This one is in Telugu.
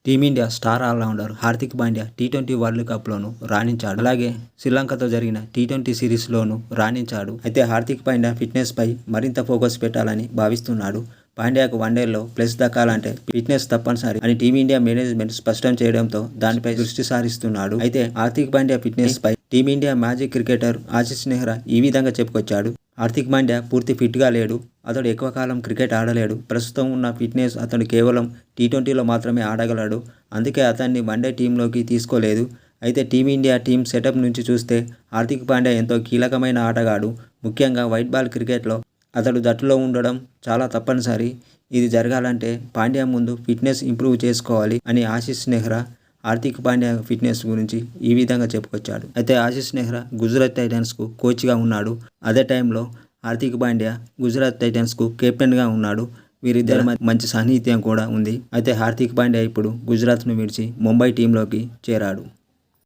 Team India star allrounder Hardik Pandya టీ20 వరల్డ్ కప్లోనూ రాణించాడు. అలాగే శ్రీలంకతో జరిగిన టీ20 సిరీస్లోనూ రాణించాడు. అయితే హార్దిక్ పాండ్యా ఫిట్నెస్పై మరింత ఫోకస్ పెట్టాలని భావిస్తున్నాడు. పాండ్యాకు వన్డేల్లో ప్లేస్ దక్కాలంటే ఫిట్నెస్ తప్పనిసరి అని టీమిండియా మేనేజ్మెంట్ స్పష్టం చేయడంతో దానిపై దృష్టి సారిస్తున్నాడు. అయితే హార్దిక్ పాండ్యా ఫిట్నెస్ పై టీమిండియా మాజీ క్రికెటర్ ఆశిష్ నెహ్రా ఈ విధంగా చెప్పుకొచ్చాడు. హార్దిక్ పాండ్యా పూర్తి ఫిట్గా లేడు. అతడు ఎక్కువ కాలం క్రికెట్ ఆడలేడు. ప్రస్తుతం ఉన్న ఫిట్నెస్ అతడు కేవలం టీ20లో మాత్రమే ఆడగలడు. అందుకే అతన్ని వన్డే టీంలోకి తీసుకోలేదు. అయితే టీమిండియా టీం సెటప్ నుంచి చూస్తే హార్దిక్ పాండ్యా ఎంతో కీలకమైన ఆటగాడు. ముఖ్యంగా వైట్ బాల్ క్రికెట్లో అతడు జట్టులో ఉండడం చాలా తప్పనిసరి. ఇది జరగాలంటే పాండ్యా ముందు ఫిట్నెస్ ఇంప్రూవ్ చేసుకోవాలి అని ఆశిష్ నెహ్రా హార్దిక్ పాండ్యా ఫిట్నెస్ గురించి ఈ విధంగా చెప్పుకొచ్చాడు. అయితే ఆశిష్ నెహ్రా గుజరాత్ టైటన్స్కు కోచ్గా ఉన్నాడు. అదే టైంలో హార్దిక్ పాండ్యా గుజరాత్ టైటన్స్కు కెప్టెన్గా ఉన్నాడు. వీరిద్దరి మంచి సాన్నిహిత్యం కూడా ఉంది. అయితే హార్దిక్ పాండ్యా ఇప్పుడు గుజరాత్ను విడిచి ముంబై టీంలోకి చేరాడు.